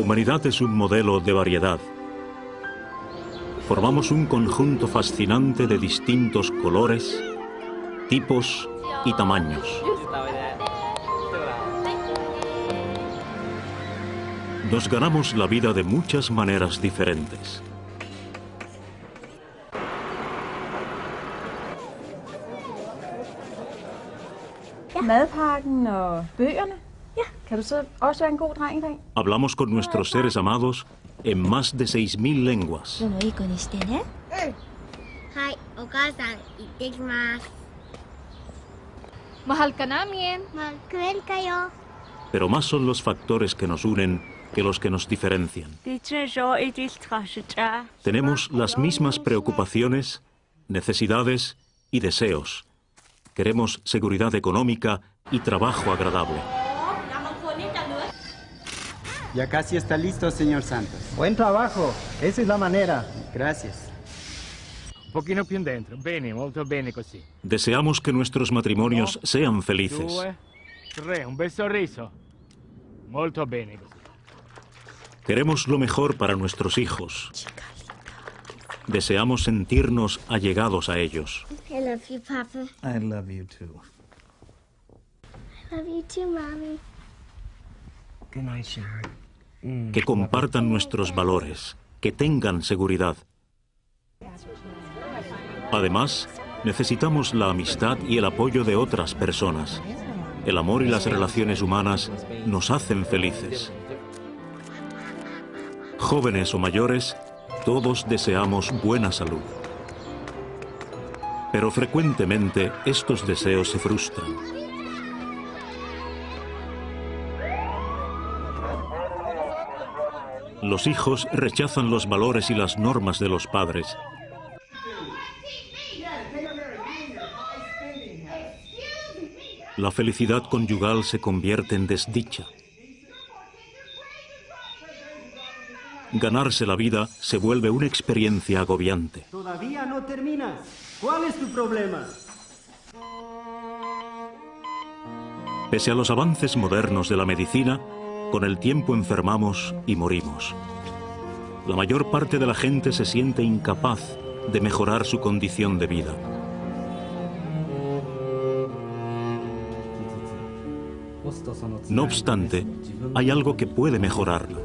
humanidad es un modelo de variedad. Formamos un conjunto fascinante de distintos colores, tipos y tamaños. Nos ganamos la vida de muchas maneras diferentes. Madpakken og bøgerne. Ja, kan du så også være en god dreng i dag? Hablamos con nuestros seres amados en más de 6.000 lenguas. Pero más son los factores que nos unen que los que nos diferencian. Tenemos las mismas preocupaciones, necesidades y deseos. Queremos seguridad económica y trabajo agradable. Ya casi está listo, señor Santos. Buen trabajo, esa es la manera. Gracias. Un poquito più dentro. Bene, molto bene così. Deseamos que nuestros matrimonios sean felices. 2, 3, un bel sorriso. Molto bene così. Queremos lo mejor para nuestros hijos. Deseamos sentirnos allegados a ellos. I love you, Papa. I love you too. I love you too, Mommy. Good night, Sharon. Que compartan nuestros valores, que tengan seguridad. Además, necesitamos la amistad y el apoyo de otras personas. El amor y las relaciones humanas nos hacen felices. Jóvenes o mayores, todos deseamos buena salud. Pero frecuentemente estos deseos se frustran. Los hijos rechazan los valores y las normas de los padres. La felicidad conyugal se convierte en desdicha. Ganarse la vida se vuelve una experiencia agobiante. Todavía no terminas. ¿Cuál es tu problema? Pese a los avances modernos de la medicina, con el tiempo enfermamos y morimos. La mayor parte de la gente se siente incapaz de mejorar su condición de vida. No obstante, hay algo que puede mejorarla.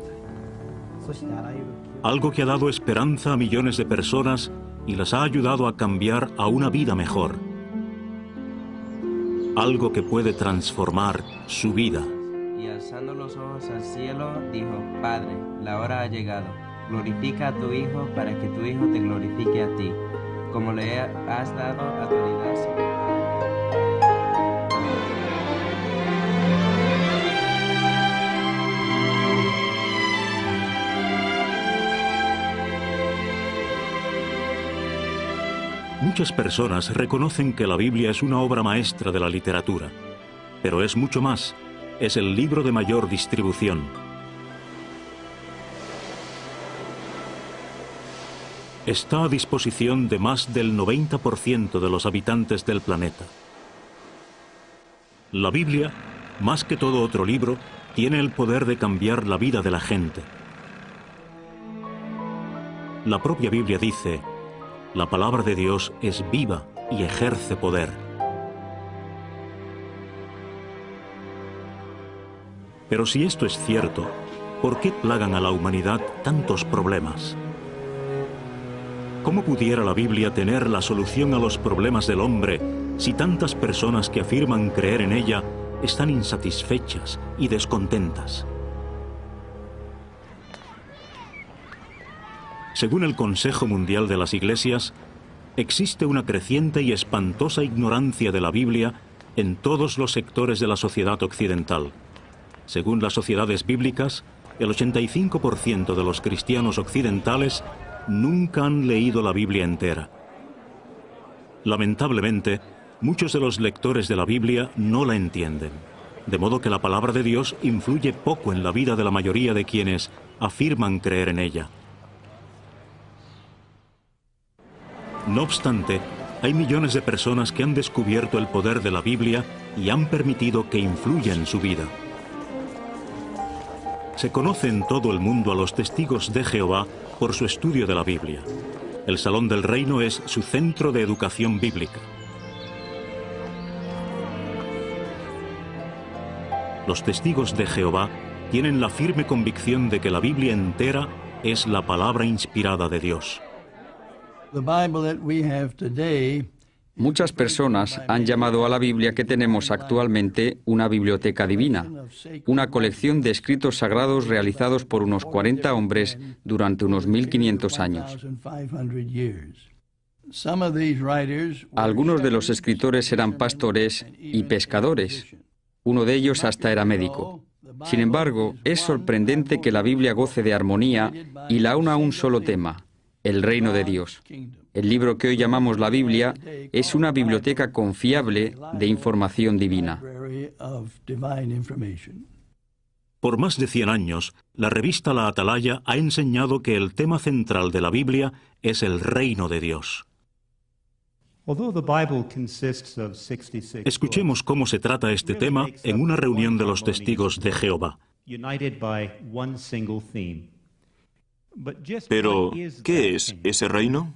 Algo que ha dado esperanza a millones de personas y las ha ayudado a cambiar a una vida mejor. Algo que puede transformar su vida. Y alzando los ojos al cielo, dijo: Padre, la hora ha llegado. Glorifica a tu Hijo para que tu Hijo te glorifique a ti, como le has dado autoridad sobre él. Muchas personas reconocen que la Biblia es una obra maestra de la literatura, pero es mucho más. Es el libro de mayor distribución. Está a disposición de más del 90% de los habitantes del planeta. La Biblia, más que todo otro libro, tiene el poder de cambiar la vida de la gente. La propia Biblia dice: la palabra de Dios es viva y ejerce poder. Pero si esto es cierto, ¿por qué plagan a la humanidad tantos problemas? ¿Cómo pudiera la Biblia tener la solución a los problemas del hombre si tantas personas que afirman creer en ella están insatisfechas y descontentas? Según el Consejo Mundial de las Iglesias, existe una creciente y espantosa ignorancia de la Biblia en todos los sectores de la sociedad occidental. Según las sociedades bíblicas, el 85% de los cristianos occidentales nunca han leído la Biblia entera. Lamentablemente, muchos de los lectores de la Biblia no la entienden, de modo que la palabra de Dios influye poco en la vida de la mayoría de quienes afirman creer en ella. No obstante, hay millones de personas que han descubierto el poder de la Biblia y han permitido que influya en su vida. Se conoce en todo el mundo a los testigos de Jehová por su estudio de la Biblia. El Salón del Reino es su centro de educación bíblica. Los testigos de Jehová tienen la firme convicción de que la Biblia entera es la palabra inspirada de Dios. Muchas personas han llamado a la Biblia que tenemos actualmente una biblioteca divina, una colección de escritos sagrados realizados por unos 40 hombres durante unos 1500 años. Algunos de los escritores eran pastores y pescadores. Uno de ellos hasta era médico. Sin embargo, es sorprendente que la Biblia goce de armonía y la una a un solo tema, el reino de Dios. El libro que hoy llamamos la Biblia es una biblioteca confiable de información divina. Por más de 100 años, la revista La Atalaya ha enseñado que el tema central de la Biblia es el reino de Dios. Escuchemos cómo se trata este tema en una reunión de los testigos de Jehová. Pero, ¿qué es ese reino?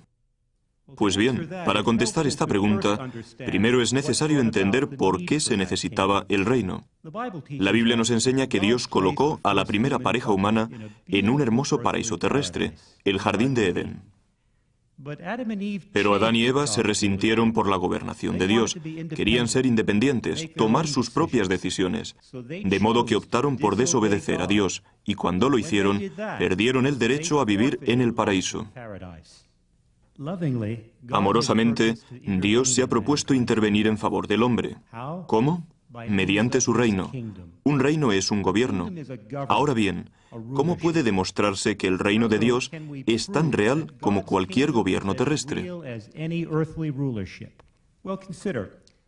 Pues bien, para contestar esta pregunta, primero es necesario entender por qué se necesitaba el reino. La Biblia nos enseña que Dios colocó a la primera pareja humana en un hermoso paraíso terrestre, el jardín de Edén. Pero Adán y Eva se resintieron por la gobernación de Dios. Querían ser independientes, tomar sus propias decisiones, de modo que optaron por desobedecer a Dios, y cuando lo hicieron, perdieron el derecho a vivir en el paraíso. Amorosamente, Dios se ha propuesto intervenir en favor del hombre. ¿Cómo? Mediante su reino. Un reino es un gobierno. Ahora bien, ¿cómo puede demostrarse que el reino de Dios es tan real como cualquier gobierno terrestre?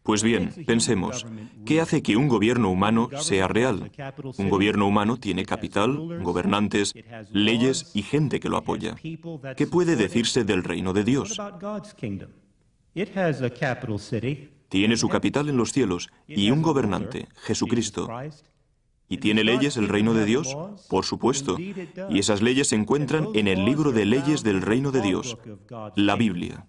Pues bien, pensemos, ¿qué hace que un gobierno humano sea real? Un gobierno humano tiene capital, gobernantes, leyes y gente que lo apoya. ¿Qué puede decirse del reino de Dios? Tiene su capital en los cielos y un gobernante, Jesucristo. ¿Y tiene leyes el reino de Dios? Por supuesto. Y esas leyes se encuentran en el libro de leyes del reino de Dios, la Biblia.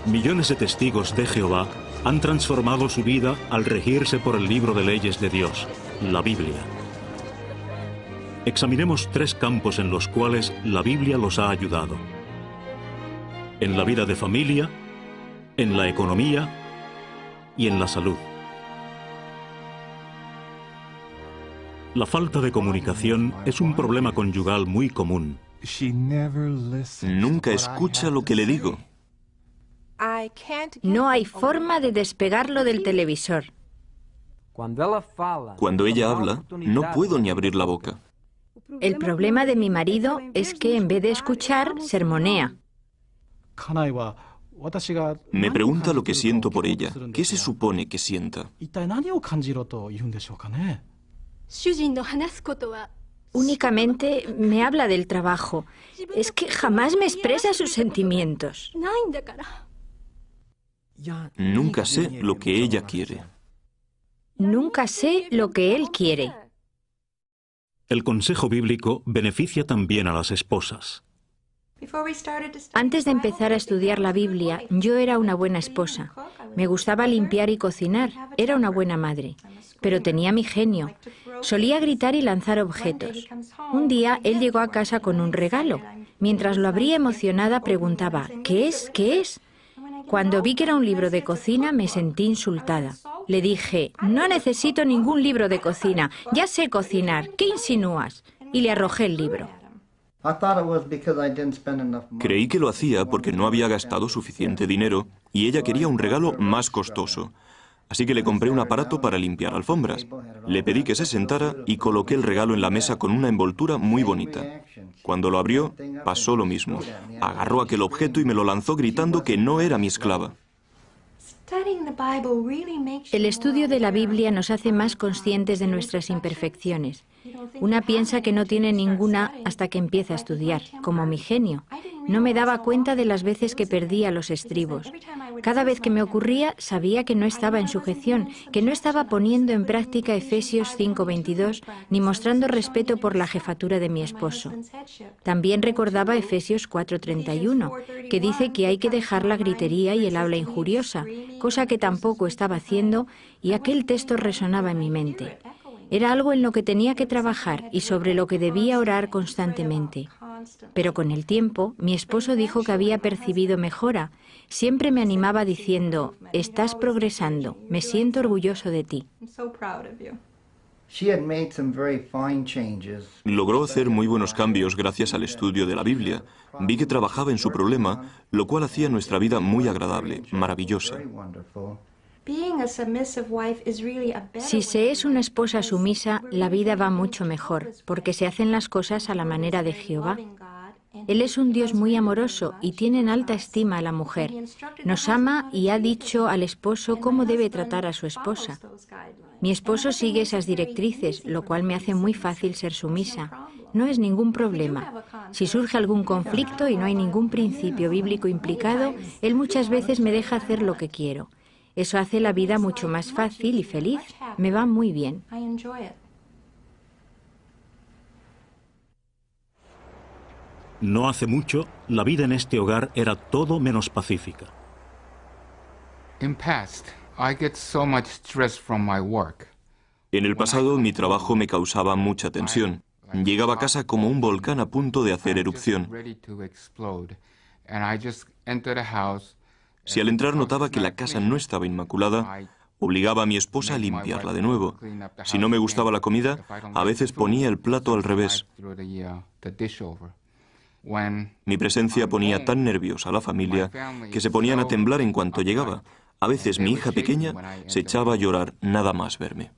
Millones de testigos de Jehová han transformado su vida al regirse por el libro de leyes de Dios, la Biblia. Examinemos 3 campos en los cuales la Biblia los ha ayudado: en la vida de familia, en la economía y en la salud. La falta de comunicación es un problema conyugal muy común. Nunca escucha lo que le digo. No hay forma de despegarlo del televisor. Cuando ella habla, no puedo ni abrir la boca. El problema de mi marido es que en vez de escuchar, sermonea. Me pregunta lo que siento por ella. ¿Qué se supone que sienta? Únicamente me habla del trabajo. Es que jamás me expresa sus sentimientos. Nunca sé lo que ella quiere. Nunca sé lo que él quiere. El consejo bíblico beneficia también a las esposas. Antes de empezar a estudiar la Biblia, yo era una buena esposa. Me gustaba limpiar y cocinar. Era una buena madre. Pero tenía mi genio. Solía gritar y lanzar objetos. Un día él llegó a casa con un regalo. Mientras lo abría emocionada, preguntaba: ¿qué es? ¿Qué es? Cuando vi que era un libro de cocina, me sentí insultada. Le dije: no necesito ningún libro de cocina. Ya sé cocinar. ¿Qué insinúas? Y le arrojé el libro. Creí que lo hacía porque no había gastado suficiente dinero y ella quería un regalo más costoso. Así que le compré un aparato para limpiar alfombras. Le pedí que se sentara y coloqué el regalo en la mesa con una envoltura muy bonita. Cuando lo abrió, pasó lo mismo. Agarró aquel objeto y me lo lanzó gritando que no era mi esclava. El estudio de la Biblia nos hace más conscientes de nuestras imperfecciones. Una piensa que no tiene ninguna hasta que empieza a estudiar, como mi genio. No me daba cuenta de las veces que perdía los estribos. Cada vez que me ocurría, sabía que no estaba en sujeción, que no estaba poniendo en práctica Efesios 5:22, ni mostrando respeto por la jefatura de mi esposo. También recordaba Efesios 4:31, que dice que hay que dejar la gritería y el habla injuriosa, cosa que tampoco estaba haciendo, y aquel texto resonaba en mi mente. Era algo en lo que tenía que trabajar y sobre lo que debía orar constantemente. Pero con el tiempo, mi esposo dijo que había percibido mejora. Siempre me animaba diciendo, estás progresando, me siento orgulloso de ti. Logró hacer muy buenos cambios gracias al estudio de la Biblia. Vi que trabajaba en su problema, lo cual hacía nuestra vida muy agradable, maravillosa. Si se es una esposa sumisa, la vida va mucho mejor, porque se hacen las cosas a la manera de Jehová. Él es un Dios muy amoroso y tiene en alta estima a la mujer. Nos ama y ha dicho al esposo cómo debe tratar a su esposa. Mi esposo sigue esas directrices, lo cual me hace muy fácil ser sumisa. No es ningún problema. Si surge algún conflicto y no hay ningún principio bíblico implicado, él muchas veces me deja hacer lo que quiero. Eso hace la vida mucho más fácil y feliz. Me va muy bien. No hace mucho, la vida en este hogar era todo menos pacífica. En el pasado, mi trabajo me causaba mucha tensión. Llegaba a casa como un volcán a punto de hacer erupción. Si al entrar notaba que la casa no estaba inmaculada, obligaba a mi esposa a limpiarla de nuevo. Si no me gustaba la comida, a veces ponía el plato al revés. Mi presencia ponía tan nerviosa a la familia que se ponían a temblar en cuanto llegaba. A veces mi hija pequeña se echaba a llorar nada más verme.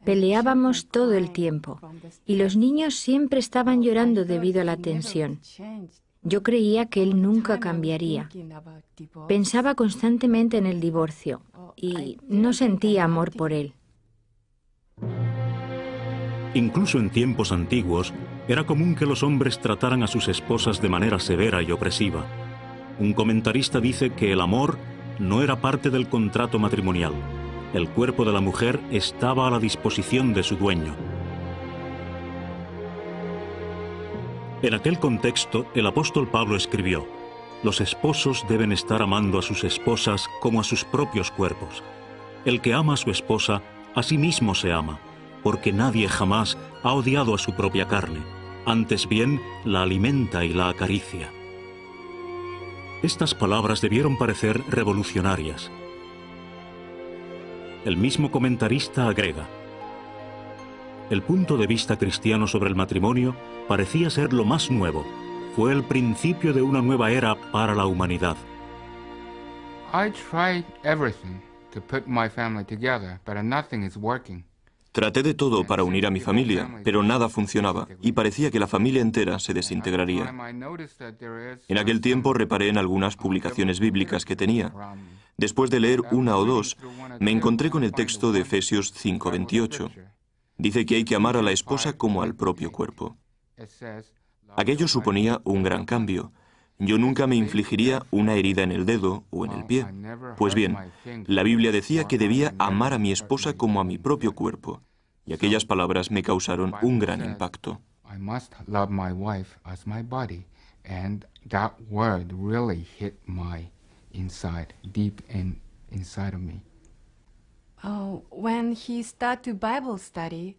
Peleábamos todo el tiempo y los niños siempre estaban llorando debido a la tensión. Yo creía que él nunca cambiaría. Pensaba constantemente en el divorcio y no sentía amor por él. Incluso en tiempos antiguos, era común que los hombres trataran a sus esposas de manera severa y opresiva. Un comentarista dice que el amor no era parte del contrato matrimonial. El cuerpo de la mujer estaba a la disposición de su dueño. En aquel contexto, el apóstol Pablo escribió: los esposos deben estar amando a sus esposas como a sus propios cuerpos. El que ama a su esposa, a sí mismo se ama, porque nadie jamás ha odiado a su propia carne. Antes bien, la alimenta y la acaricia. Estas palabras debieron parecer revolucionarias. El mismo comentarista agrega: el punto de vista cristiano sobre el matrimonio parecía ser lo más nuevo. Fue el principio de una nueva era para la humanidad. Traté de todo para unir a mi familia, pero nada funcionaba, y parecía que la familia entera se desintegraría. En aquel tiempo reparé en algunas publicaciones bíblicas que tenía. Después de leer una o dos, me encontré con el texto de Efesios 5:28. Dice que hay que amar a la esposa como al propio cuerpo. Aquello suponía un gran cambio. Yo nunca me infligiría una herida en el dedo o en el pie. Pues bien, la Biblia decía que debía amar a mi esposa como a mi propio cuerpo, y aquellas palabras me causaron un gran impacto.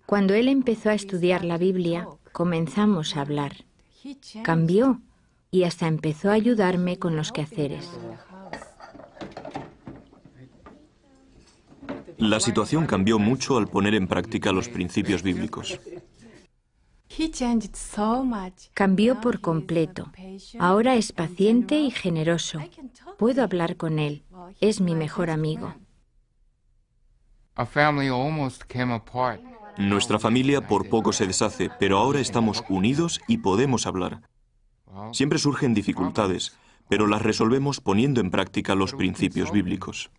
Cuando él empezó a estudiar la Biblia, comenzamos a hablar. Cambió y hasta empezó a ayudarme con los quehaceres. La situación cambió mucho al poner en práctica los principios bíblicos. Cambió por completo. Ahora es paciente y generoso. Puedo hablar con él. Es mi mejor amigo. Nuestra familia por poco se deshace, pero ahora estamos unidos y podemos hablar. Siempre surgen dificultades, pero las resolvemos poniendo en práctica los principios bíblicos.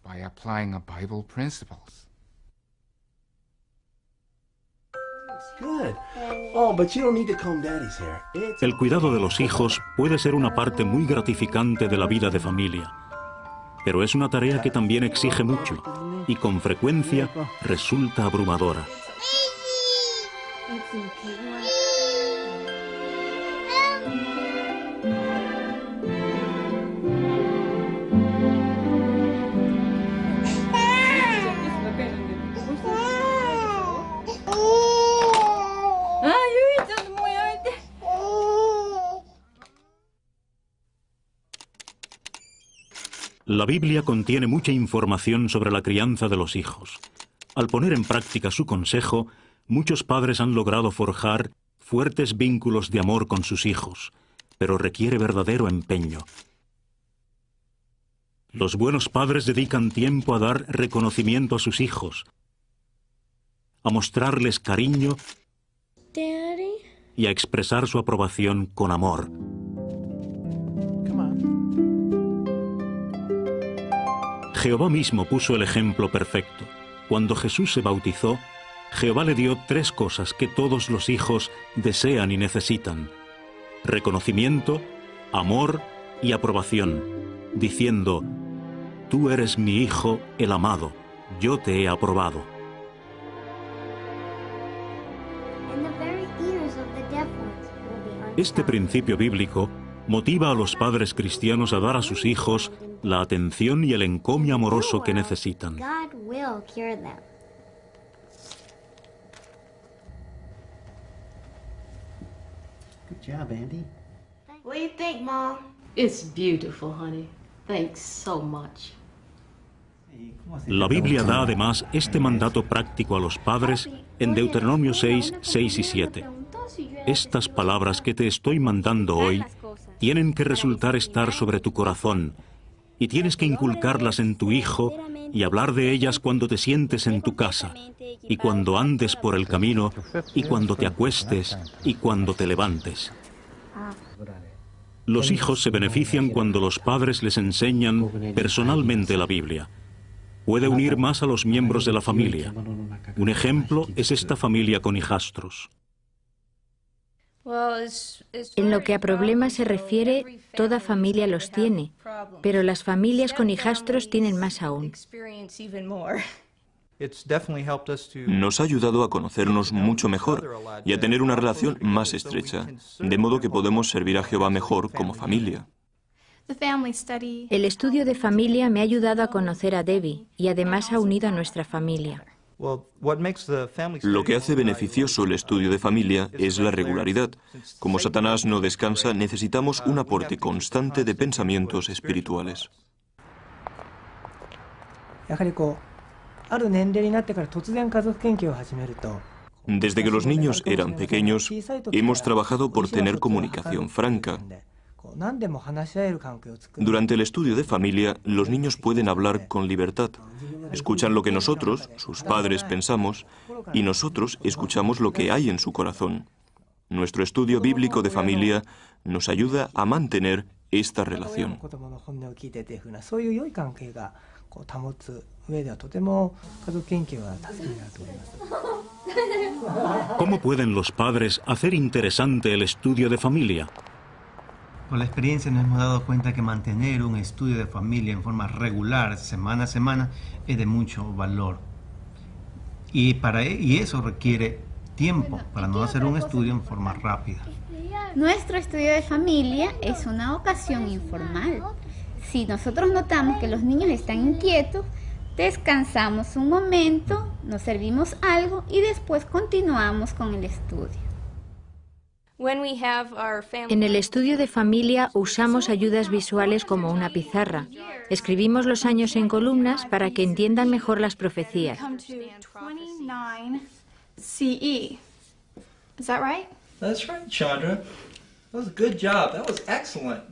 El cuidado de los hijos puede ser una parte muy gratificante de la vida de familia, pero es una tarea que también exige mucho y con frecuencia resulta abrumadora. La Biblia contiene mucha información sobre la crianza de los hijos. Al poner en práctica su consejo, muchos padres han logrado forjar fuertes vínculos de amor con sus hijos, pero requiere verdadero empeño. Los buenos padres dedican tiempo a dar reconocimiento a sus hijos, a mostrarles cariño y a expresar su aprobación con amor. Jehová mismo puso el ejemplo perfecto. Cuando Jesús se bautizó, Jehová le dio 3 cosas que todos los hijos desean y necesitan: reconocimiento, amor y aprobación, diciendo: tú eres mi hijo, el amado, yo te he aprobado. Este principio bíblico motiva a los padres cristianos a dar a sus hijos la atención y el encomio amoroso que necesitan. Good job, Andy. What do you think, Mom? It's beautiful, honey. Thanks so much. La Biblia da además este mandato práctico a los padres en Deuteronomio 6, 6 y 7. Estas palabras que te estoy mandando hoy tienen que resultar estar sobre tu corazón, y tienes que inculcarlas en tu hijo y hablar de ellas cuando te sientes en tu casa, y cuando andes por el camino, y cuando te acuestes, y cuando te levantes. Los hijos se benefician cuando los padres les enseñan personalmente la Biblia. Puede unir más a los miembros de la familia. Un ejemplo es esta familia con hijastros. En lo que a problemas se refiere, toda familia los tiene, pero las familias con hijastros tienen más aún. Nos ha ayudado a conocernos mucho mejor y a tener una relación más estrecha, de modo que podemos servir a Jehová mejor como familia. El estudio de familia me ha ayudado a conocer a Debbie y además ha unido a nuestra familia. Lo que hace beneficioso el estudio de familia es la regularidad. Como Satanás no descansa, necesitamos un aporte constante de pensamientos espirituales. Desde que los niños eran pequeños, hemos trabajado por tener comunicación franca. Durante el estudio de familia, los niños pueden hablar con libertad. Escuchan lo que nosotros, sus padres, pensamos, y nosotros escuchamos lo que hay en su corazón. Nuestro estudio bíblico de familia nos ayuda a mantener esta relación. ¿Cómo pueden los padres hacer interesante el estudio de familia? Con la experiencia nos hemos dado cuenta que mantener un estudio de familia en forma regular, semana a semana, es de mucho valor. Y eso requiere tiempo para no hacer un estudio en forma rápida. Nuestro estudio de familia es una ocasión informal. Si nosotros notamos que los niños están inquietos, descansamos un momento, nos servimos algo y después continuamos con el estudio. En el estudio de familia usamos ayudas visuales como una pizarra. Escribimos los años en columnas para que entiendan mejor las profecías. CE. Is that right? That's right, Chandra. That was a good job. That was excellent.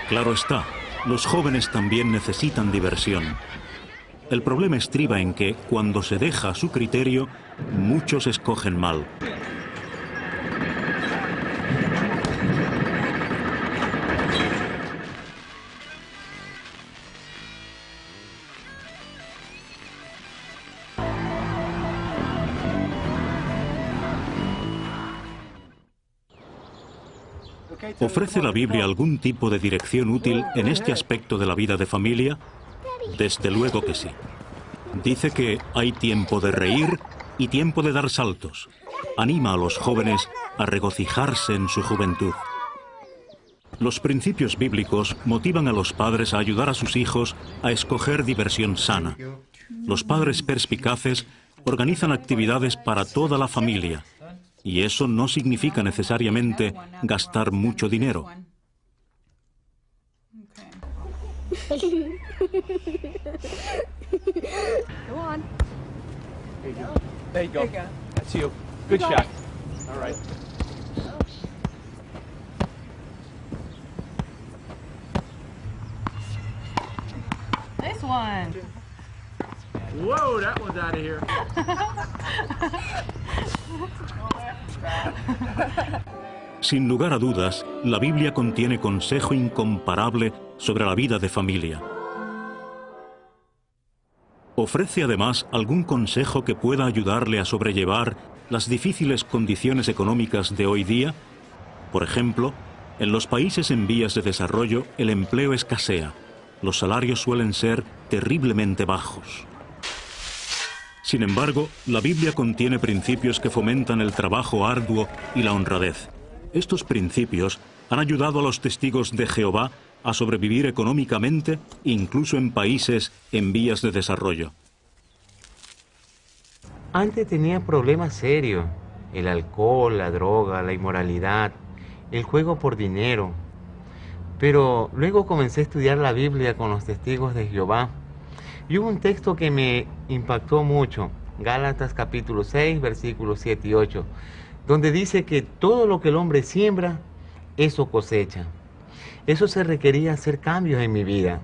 Claro está, los jóvenes también necesitan diversión. El problema estriba en que, cuando se deja a su criterio, muchos escogen mal. ¿Ofrece la Biblia algún tipo de dirección útil en este aspecto de la vida de familia? Desde luego que sí. Dice que hay tiempo de reír y tiempo de dar saltos. Anima a los jóvenes a regocijarse en su juventud. Los principios bíblicos motivan a los padres a ayudar a sus hijos a escoger diversión sana. Los padres perspicaces organizan actividades para toda la familia, y eso no significa necesariamente gastar mucho dinero. Go on. There you go. That's you. Good shot. All right. This one. Whoa, that one's out of here. Sin lugar a dudas, la Biblia contiene consejo incomparable sobre la vida de familia. Ofrece además algún consejo que pueda ayudarle a sobrellevar las difíciles condiciones económicas de hoy día. Por ejemplo, en los países en vías de desarrollo el empleo escasea. Los salarios suelen ser terriblemente bajos. Sin embargo, la Biblia contiene principios que fomentan el trabajo arduo y la honradez. Estos principios han ayudado a los testigos de Jehová a sobrevivir económicamente, incluso en países en vías de desarrollo. Antes tenía problemas serios: el alcohol, la droga, la inmoralidad, el juego por dinero. Pero luego comencé a estudiar la Biblia con los testigos de Jehová. Y hubo un texto que me impactó mucho, Gálatas capítulo 6, versículos 7 y 8, donde dice que todo lo que el hombre siembra, eso cosecha. Eso se requería hacer cambios en mi vida.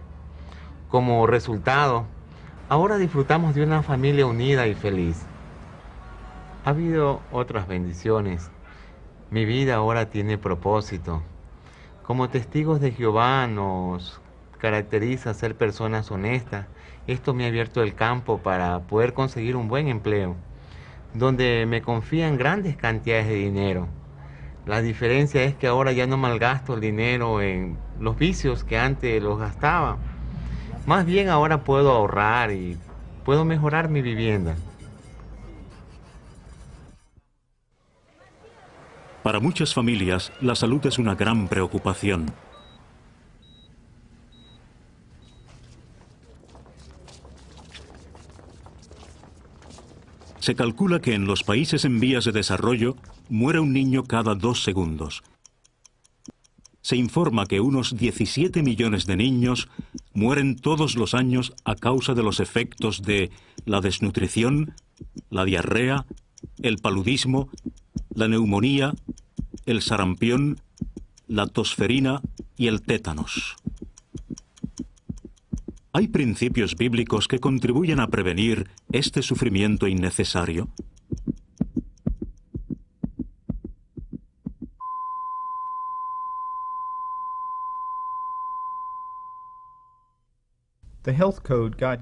Como resultado, ahora disfrutamos de una familia unida y feliz. Ha habido otras bendiciones. Mi vida ahora tiene propósito. Como testigos de Jehová nos caracteriza ser personas honestas. Esto me ha abierto el campo para poder conseguir un buen empleo, donde me confían grandes cantidades de dinero. La diferencia es que ahora ya no malgasto el dinero en los vicios que antes los gastaba. Más bien ahora puedo ahorrar y puedo mejorar mi vivienda. Para muchas familias, la salud es una gran preocupación. Se calcula que en los países en vías de desarrollo muere un niño cada 2 segundos. Se informa que unos 17 millones de niños mueren todos los años a causa de los efectos de la desnutrición, la diarrea, el paludismo, la neumonía, el sarampión, la tosferina y el tétanos. ¿Hay principios bíblicos que contribuyen a prevenir este sufrimiento innecesario?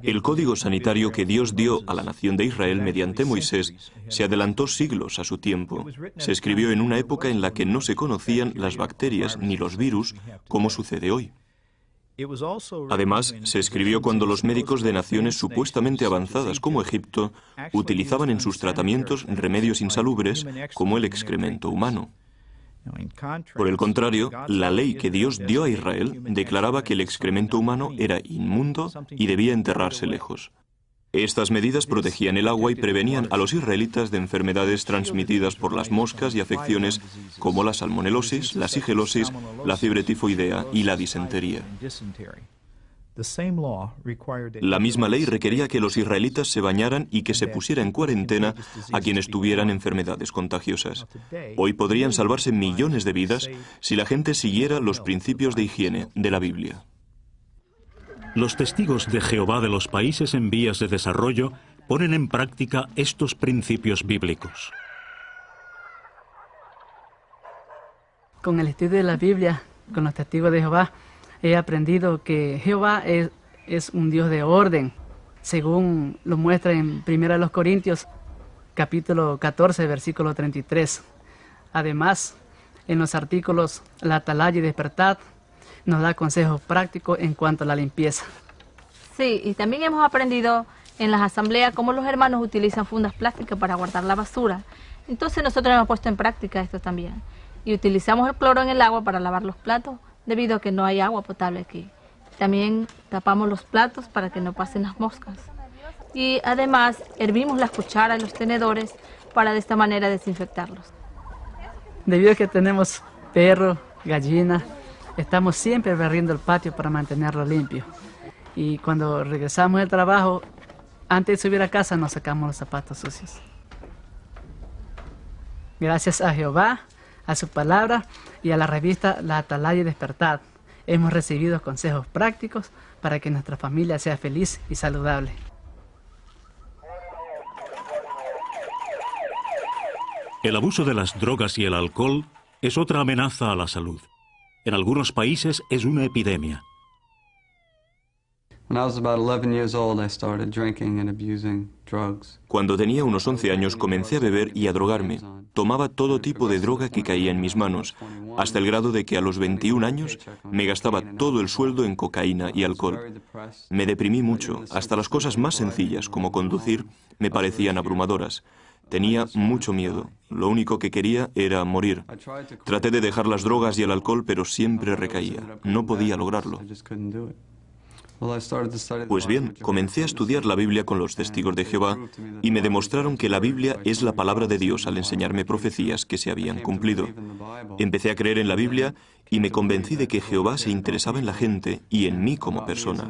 El código sanitario que Dios dio a la nación de Israel mediante Moisés se adelantó siglos a su tiempo. Se escribió en una época en la que no se conocían las bacterias ni los virus, como sucede hoy. Además, se escribió cuando los médicos de naciones supuestamente avanzadas como Egipto utilizaban en sus tratamientos remedios insalubres como el excremento humano. Por el contrario, la ley que Dios dio a Israel declaraba que el excremento humano era inmundo y debía enterrarse lejos. Estas medidas protegían el agua y prevenían a los israelitas de enfermedades transmitidas por las moscas y afecciones como la salmonelosis, la sigelosis, la fiebre tifoidea y la disentería. La misma ley requería que los israelitas se bañaran y que se pusiera en cuarentena a quienes tuvieran enfermedades contagiosas. Hoy podrían salvarse millones de vidas si la gente siguiera los principios de higiene de la Biblia. Los testigos de Jehová de los países en vías de desarrollo ponen en práctica estos principios bíblicos. Con el estudio de la Biblia, con los testigos de Jehová, he aprendido que Jehová es un Dios de orden, según lo muestra en 1 Corintios, capítulo 14, versículo 33. Además, en los artículos La Atalaya y Despertar, nos da consejos prácticos en cuanto a la limpieza. Sí, y también hemos aprendido en las asambleas cómo los hermanos utilizan fundas plásticas para guardar la basura. Entonces nosotros hemos puesto en práctica esto también. Y utilizamos el cloro en el agua para lavar los platos, debido a que no hay agua potable aquí. También tapamos los platos para que no pasen las moscas. Y además hervimos las cucharas y los tenedores para de esta manera desinfectarlos. Debido a que tenemos perros, gallinas, estamos siempre barriendo el patio para mantenerlo limpio. Y cuando regresamos del trabajo, antes de subir a casa, nos sacamos los zapatos sucios. Gracias a Jehová, a su palabra y a la revista La Atalaya y Despertar, hemos recibido consejos prácticos para que nuestra familia sea feliz y saludable. El abuso de las drogas y el alcohol es otra amenaza a la salud. En algunos países es una epidemia. Cuando tenía unos 11 años comencé a beber y a drogarme. Tomaba todo tipo de droga que caía en mis manos, hasta el grado de que a los 21 años me gastaba todo el sueldo en cocaína y alcohol. Me deprimí mucho, hasta las cosas más sencillas, como conducir, me parecían abrumadoras. Tenía mucho miedo. Lo único que quería era morir. Traté de dejar las drogas y el alcohol, pero siempre recaía. No podía lograrlo. Pues bien, comencé a estudiar la Biblia con los testigos de Jehová y me demostraron que la Biblia es la palabra de Dios al enseñarme profecías que se habían cumplido. Empecé a creer en la Biblia y me convencí de que Jehová se interesaba en la gente y en mí como persona.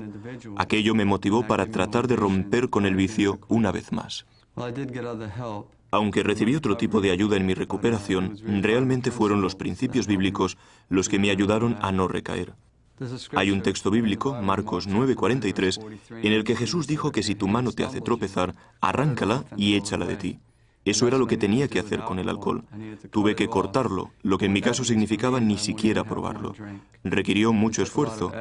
Aquello me motivó para tratar de romper con el vicio una vez más. Aunque recibí otro tipo de ayuda en mi recuperación, realmente fueron los principios bíblicos los que me ayudaron a no recaer. Hay un texto bíblico, Marcos 9:43, en el que Jesús dijo que si tu mano te hace tropezar, arráncala y échala de ti. Eso era lo que tenía que hacer con el alcohol. Tuve que cortarlo, lo que en mi caso significaba ni siquiera probarlo. Requirió mucho esfuerzo.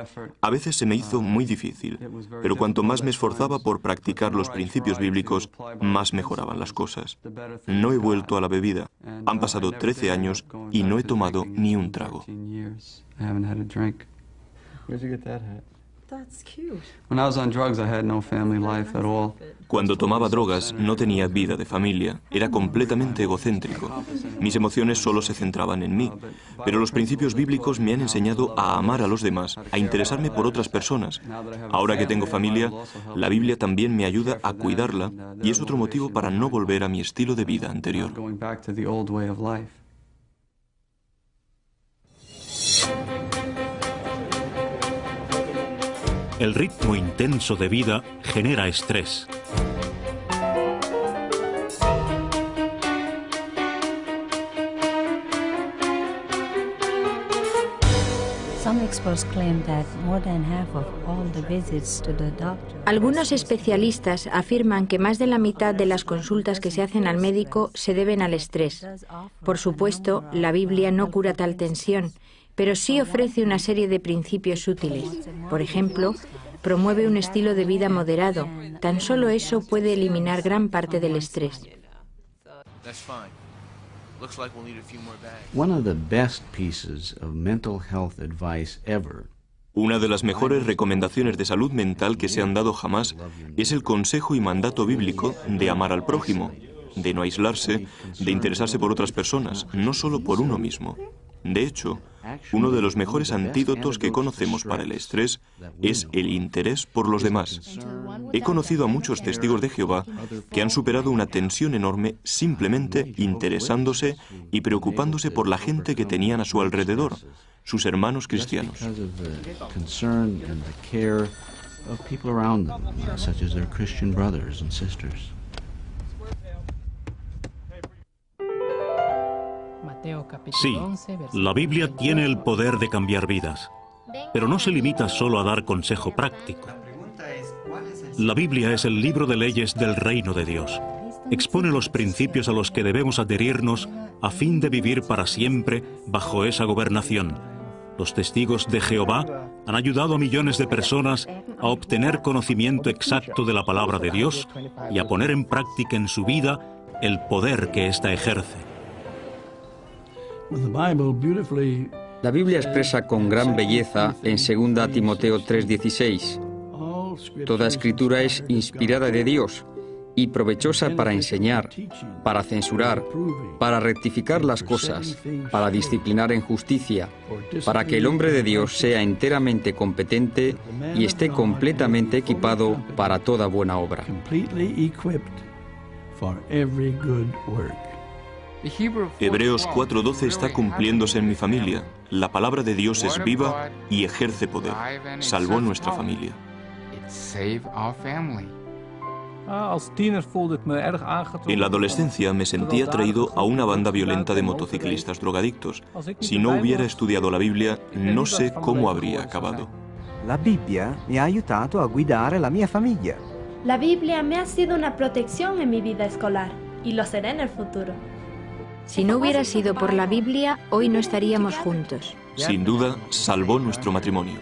A veces se me hizo muy difícil, pero cuanto más me esforzaba por practicar los principios bíblicos, más mejoraban las cosas. No he vuelto a la bebida. Han pasado 13 años y no he tomado ni un trago. Cuando tomaba drogas no tenía vida de familia, era completamente egocéntrico. Mis emociones solo se centraban en mí, pero los principios bíblicos me han enseñado a amar a los demás, a interesarme por otras personas. Ahora que tengo familia, la Biblia también me ayuda a cuidarla y es otro motivo para no volver a mi estilo de vida anterior. El ritmo intenso de vida genera estrés. Algunos especialistas afirman que más de la mitad de las consultas que se hacen al médico se deben al estrés. Por supuesto, la Biblia no cura tal tensión, pero sí ofrece una serie de principios útiles. Por ejemplo, promueve un estilo de vida moderado. Tan solo eso puede eliminar gran parte del estrés. Una de las mejores recomendaciones de salud mental que se han dado jamás es el consejo y mandato bíblico de amar al prójimo, de no aislarse, de interesarse por otras personas, no solo por uno mismo. De hecho, uno de los mejores antídotos que conocemos para el estrés es el interés por los demás. He conocido a muchos testigos de Jehová que han superado una tensión enorme simplemente interesándose y preocupándose por la gente que tenían a su alrededor, sus hermanos cristianos. Sí, la Biblia tiene el poder de cambiar vidas, pero no se limita solo a dar consejo práctico. La Biblia es el libro de leyes del reino de Dios. Expone los principios a los que debemos adherirnos a fin de vivir para siempre bajo esa gobernación. Los testigos de Jehová han ayudado a millones de personas a obtener conocimiento exacto de la palabra de Dios y a poner en práctica en su vida el poder que ésta ejerce. La Biblia expresa con gran belleza en 2 Timoteo 3:16. Toda escritura es inspirada de Dios y provechosa para enseñar, para censurar, para rectificar las cosas, para disciplinar en justicia, para que el hombre de Dios sea enteramente competente y esté completamente equipado para toda buena obra. Hebreos 4:12 está cumpliéndose en mi familia. La palabra de Dios es viva y ejerce poder. Salvó nuestra familia. En la adolescencia me sentí atraído a una banda violenta de motociclistas drogadictos. Si no hubiera estudiado la Biblia, no sé cómo habría acabado. La Bibbia mi ha aiutato a guidare la mia famiglia. La Biblia me ha sido una protección en mi vida escolar y lo será en el futuro. Si no hubiera sido por la Biblia, hoy no estaríamos juntos. Sin duda, salvó nuestro matrimonio.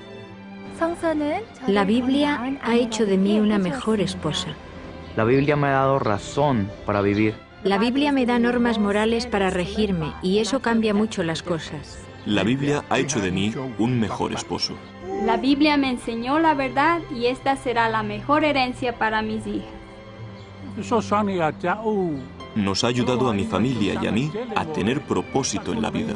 La Biblia ha hecho de mí una mejor esposa. La Biblia me ha dado razón para vivir. La Biblia me da normas morales para regirme y eso cambia mucho las cosas. La Biblia ha hecho de mí un mejor esposo. La Biblia me enseñó la verdad y esta será la mejor herencia para mis hijas. Nos ha ayudado a mi familia y a mí a tener propósito en la vida.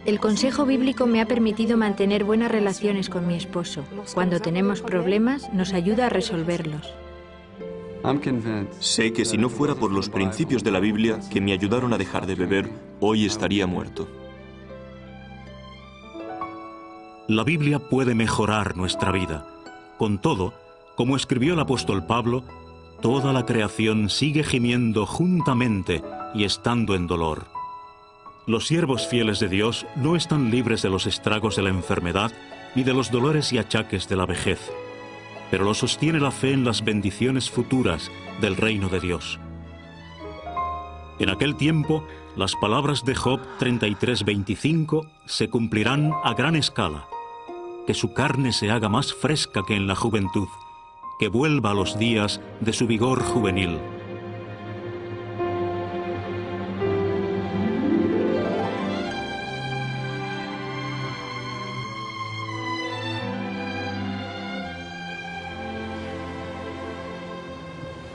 El consejo bíblico me ha permitido mantener buenas relaciones con mi esposo. Cuando tenemos problemas, nos ayuda a resolverlos. Sé que si no fuera por los principios de la Biblia que me ayudaron a dejar de beber, hoy estaría muerto. La Biblia puede mejorar nuestra vida. Con todo, como escribió el apóstol Pablo, toda la creación sigue gimiendo juntamente y estando en dolor. Los siervos fieles de Dios no están libres de los estragos de la enfermedad ni de los dolores y achaques de la vejez, pero los sostiene la fe en las bendiciones futuras del reino de Dios. En aquel tiempo, las palabras de Job 33:25 se cumplirán a gran escala. Que su carne se haga más fresca que en la juventud, que vuelva a los días de su vigor juvenil.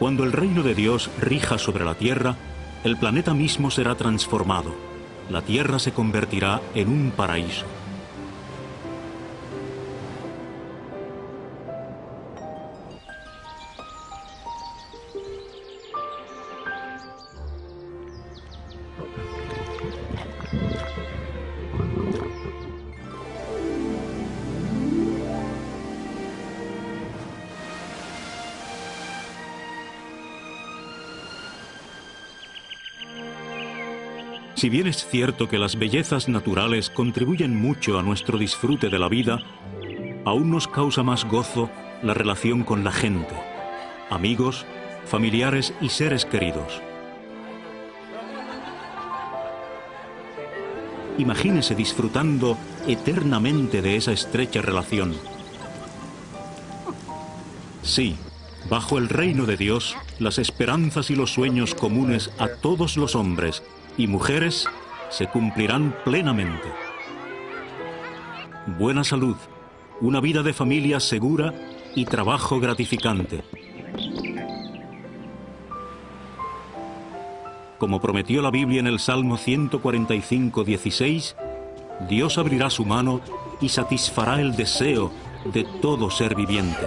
Cuando el reino de Dios rija sobre la tierra, el planeta mismo será transformado. La tierra se convertirá en un paraíso. Si bien es cierto que las bellezas naturales contribuyen mucho a nuestro disfrute de la vida, aún nos causa más gozo la relación con la gente, amigos, familiares y seres queridos. Imagínese disfrutando eternamente de esa estrecha relación. Sí, bajo el reino de Dios, las esperanzas y los sueños comunes a todos los hombres y mujeres se cumplirán plenamente. Buena salud, una vida de familia segura y trabajo gratificante. Como prometió la Biblia en el Salmo 145:16, Dios abrirá su mano y satisfará el deseo de todo ser viviente.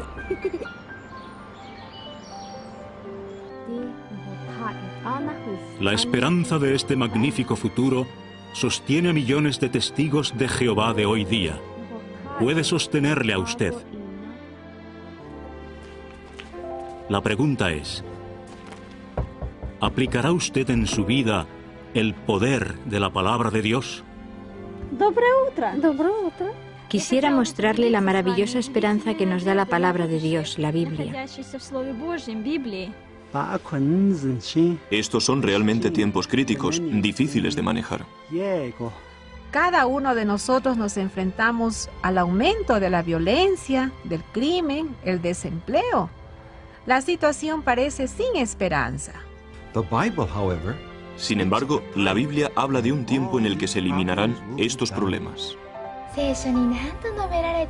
La esperanza de este magnífico futuro sostiene a millones de testigos de Jehová de hoy día. Puede sostenerle a usted. La pregunta es, ¿aplicará usted en su vida el poder de la palabra de Dios? Quisiera mostrarle la maravillosa esperanza que nos da la palabra de Dios, la Biblia. Estos son realmente tiempos críticos, difíciles de manejar. Cada uno de nosotros nos enfrentamos al aumento de la violencia, del crimen, el desempleo. La situación parece sin esperanza. The Bible, however, Sin embargo, la Biblia habla de un tiempo en el que se eliminarán estos problemas.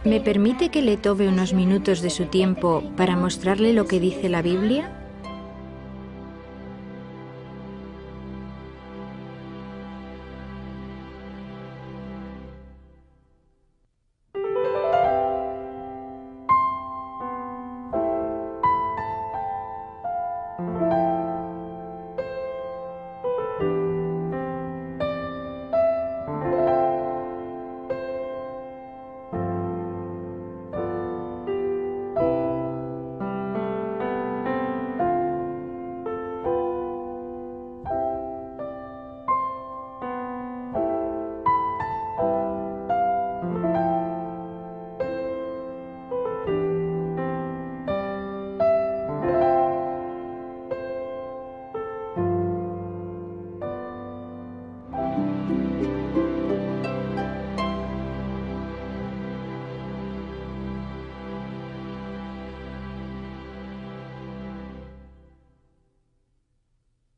¿Me permite que le tome unos minutos de su tiempo para mostrarle lo que dice la Biblia?